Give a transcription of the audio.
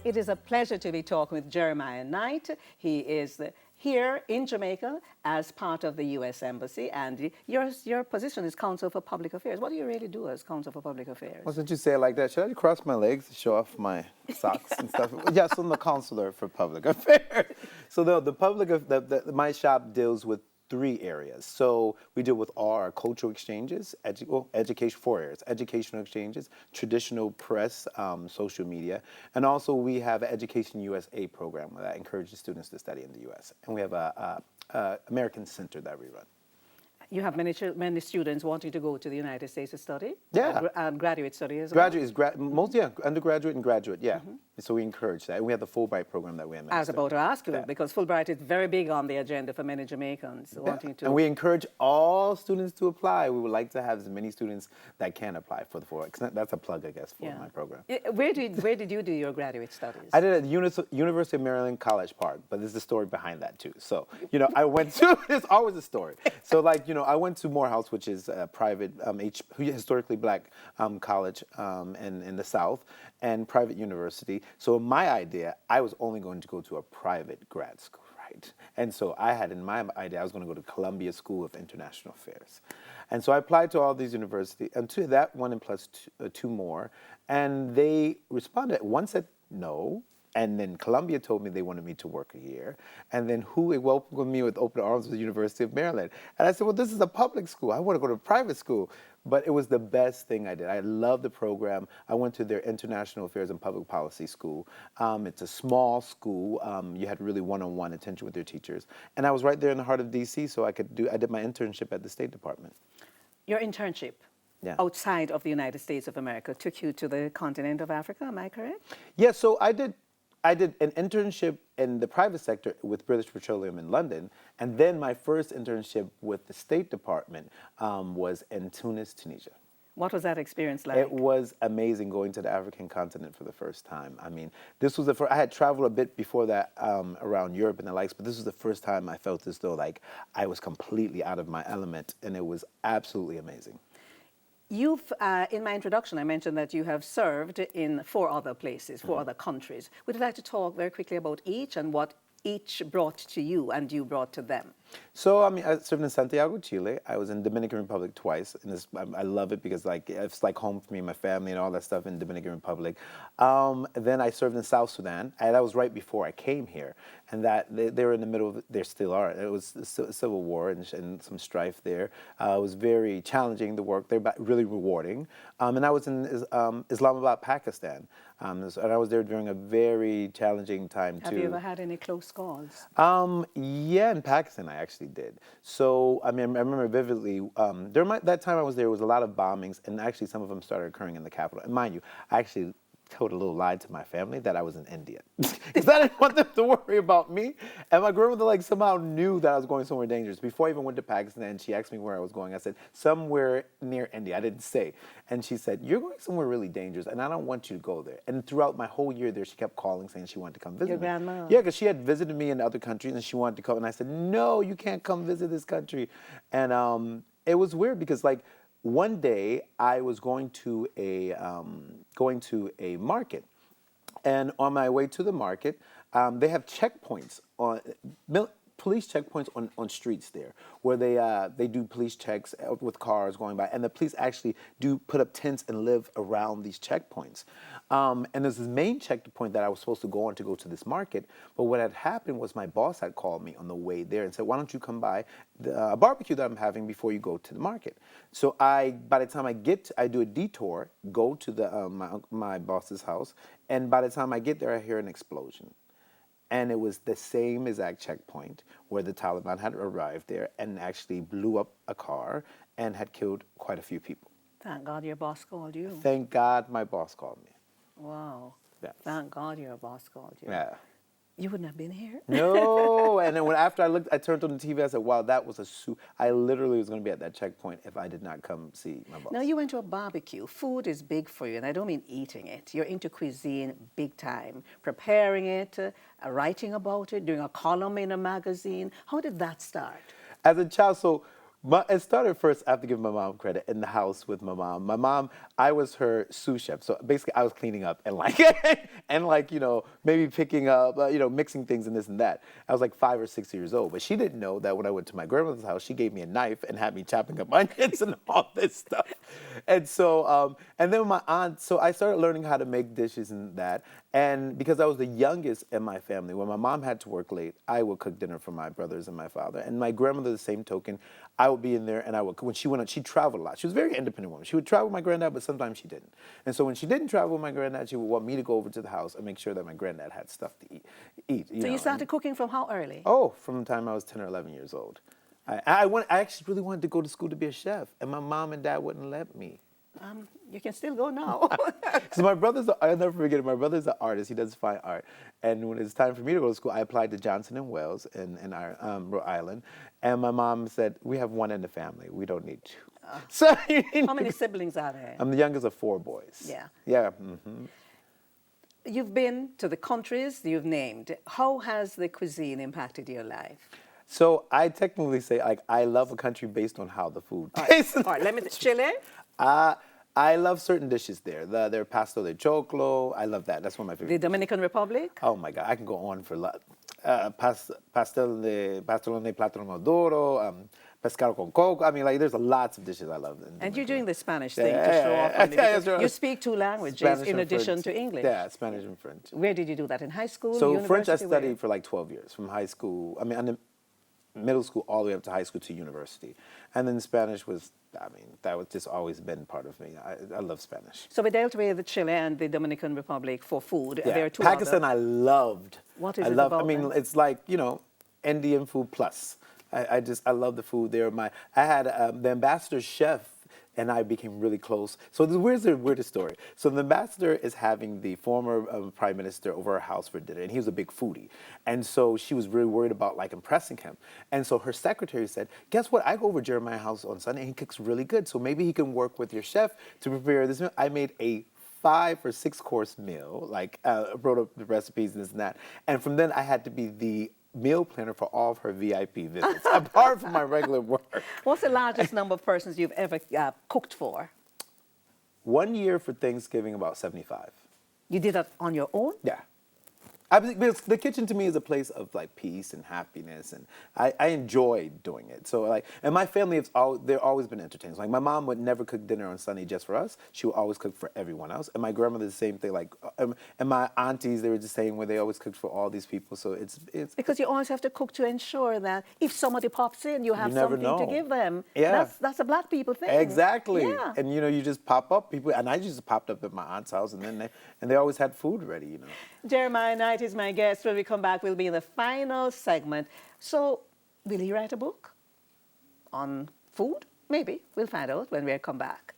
It is a pleasure to be talking with Jeremiah Knight. He is here in Jamaica as part of the U.S. Embassy, and your position is Counsel for Public Affairs. What do you really do as Counsel for Public Affairs? Well, since you say it like that, should I cross my legs to show off my socks and stuff? Yes, I'm the Counselor for Public Affairs. So my shop deals with 3 areas. So we deal with all our cultural exchanges, education, 4 areas: educational exchanges, traditional press, social media, and also we have an Education USA program that encourages students to study in the U.S. And we have a American Center that we run. You have many students wanting to go to the United States to study? Yeah. And graduate study as well? Undergraduate and graduate, yeah. So we encourage that. And we have the Fulbright program that we have. I was about to ask you, because Fulbright is very big on the agenda for many Jamaicans wanting to. And we encourage all students to apply. We would like to have as many students that can apply for the Fulbright. That's a plug, I guess, for my program. Where did you do your graduate studies? I did it at University of Maryland, College Park, but there's a story behind that too. So, I went to, there's always a story. So I went to Morehouse, which is a private, historically black college in the South, and private university. So my idea, I was only going to go to a private grad school, right? And so I had in my idea, I was going to go to Columbia School of International Affairs. And so I applied to all these universities, and to that one and plus 2 more, and they responded. One said no. And then Columbia told me they wanted me to work a year. And then who welcomed me with open arms was the University of Maryland. And I said, well, this is a public school. I want to go to a private school. But it was the best thing I did. I loved the program. I went to their International Affairs and Public Policy School. It's a small school. You had really one-on-one attention with your teachers. And I was right there in the heart of D.C., so I did my internship at the State Department. Your internship? Yeah. Outside of the United States of America took you to the continent of Africa, am I correct? Yeah, so I did an internship in the private sector with British Petroleum in London, and then my first internship with the State Department was in Tunis, Tunisia. What was that experience like? It was amazing going to the African continent for the first time. I mean, this was I had traveled a bit before that around Europe and the likes, but this was the first time I felt as though like I was completely out of my element, and it was absolutely amazing. You've, in my introduction, I mentioned that you have served in 4 other places, 4 other countries. Would you like to talk very quickly about each and what each brought to you and you brought to them? So, I served in Santiago, Chile. I was in Dominican Republic twice, and I love it because it's like home for me and my family and all that stuff in Dominican Republic. Then I served in South Sudan, and that was right before I came here. And that they were in the middle of, there still are. It was a civil war and some strife there. It was very challenging, the work there, but really rewarding. And I was in Islamabad, Pakistan. And I was there during a very challenging time too. Have you ever had any close calls? Yeah, in Pakistan I actually did. So I remember vividly. During that time I was there was a lot of bombings, and actually some of them started occurring in the capital. And mind you, I actually told a little lie to my family that I was in India because I didn't want them to worry about me. And my grandmother somehow knew that I was going somewhere dangerous. Before I even went to Pakistan, she asked me where I was going. I said, somewhere near India. I didn't say. And she said, you're going somewhere really dangerous, and I don't want you to go there. And throughout my whole year there, she kept calling saying she wanted to come visit Your me. grandma? Yeah, because she had visited me in other countries, and she wanted to come. And I said, no, you can't come visit this country. And it was weird because one day I was going to a market, and on my way to the market, they have checkpoints police checkpoints on streets there, where they do police checks with cars going by, and the police actually do put up tents and live around these checkpoints. And there's this main checkpoint that I was supposed to go on to go to this market, but what had happened was my boss had called me on the way there and said, why don't you come by a barbecue that I'm having before you go to the market? So by the time I do a detour, go to my boss's house, and by the time I get there, I hear an explosion. And it was the same exact checkpoint where the Taliban had arrived there and actually blew up a car and had killed quite a few people. Thank God your boss called you. Thank God my boss called me. Wow. Yes. Thank God your boss called you. Yeah. You wouldn't have been here? No. And then after I turned on the TV, I said, wow, that was I literally was going to be at that checkpoint if I did not come see my boss. Now, you went to a barbecue. Food is big for you, and I don't mean eating it. You're into cuisine big time, preparing it, writing about it, doing a column in a magazine. How did that start? As a child, so It started first. I have to give my mom credit in the house with my mom. My mom, I was her sous chef, so basically I was cleaning up and like, and like maybe picking up, mixing things and this and that. I was like 5 or 6 years old, but she didn't know that when I went to my grandmother's house, she gave me a knife and had me chopping up onions and all this stuff. And so, and then my aunt, so I started learning how to make dishes and that. And because I was the youngest in my family, when my mom had to work late, I would cook dinner for my brothers and my father. And my grandmother, the same token, I would be in there and I would, when she went out, she traveled a lot. She was a very independent woman. She would travel with my granddad, but sometimes she didn't. And so when she didn't travel with my granddad, she would want me to go over to the house and make sure that my granddad had stuff to eat. So you started cooking from how early? Oh, from the time I was 10 or 11 years old. I actually really wanted to go to school to be a chef, and my mom and dad wouldn't let me. You can still go now. So my brother's, I'll never forget it, my brother's an artist. He does fine art. And when it's time for me to go to school, I applied to Johnson & Wales in Rhode Island. And my mom said, we have one in the family. We don't need two. So How many siblings are there? I'm the youngest of 4 boys. Yeah. Yeah. You've been to the countries you've named. How has the cuisine impacted your life? So I technically say, like, I love a country based on how the food tastes. All right, let me, Chile? I love certain dishes there. Their pastel de choclo, I love that. That's one of my The favorites. Dominican Republic? Oh my God, I can go on for a lot. Pastel de plátano maduro, pescado con coco. I mean, like, there's lots of dishes I love. And you're doing the Spanish thing to show off. On me, Yeah, because you speak 2 languages Spanish in and addition French. to English. Yeah, Spanish and French. Where did you do that? In high school? So university? French I Where? studied for like 12 years, from high school. I mean, middle school all the way up to high school to university. And then Spanish was, I mean, that was just always been part of me. I love Spanish. So we dealt with Chile and the Dominican Republic for food. Yeah. There are 2 Pakistan other. I loved. What is I it love, about I mean, them? it's like, Indian food plus. I love the food there. I had the ambassador chef and I became really close. So where's the weirdest story? So the ambassador is having the former prime minister over her house for dinner, and he was a big foodie. And so she was really worried about like impressing him. And so her secretary said, guess what? I go over to Jeremiah's house on Sunday and he cooks really good. So maybe he can work with your chef to prepare this meal. I made a 5 or 6 course meal, like wrote up the recipes and this and that. And from then I had to be the meal planner for all of her VIP visits, apart from my regular work. What's the largest number of persons you've ever cooked for? 1 year for Thanksgiving, about 75. You did that on your own? Yeah. Because the kitchen to me is a place of like peace and happiness, and I enjoy doing it. So like, and my family they've always been entertainers. Like my mom would never cook dinner on Sunday just for us. She would always cook for everyone else. And my grandmother the same thing. Like, and my aunties, they were the same way. They always cooked for all these people. So it's Because you always have to cook to ensure that if somebody pops in, you have never something to know. give them. Yeah. That's a black people thing. Exactly. Yeah. And you just pop up people, and I just popped up at my aunt's house, and then they always had food ready. Jeremiah Knight is my guest. When we come back, we'll be in the final segment. So, will he write a book on food? Maybe. We'll find out when we come back.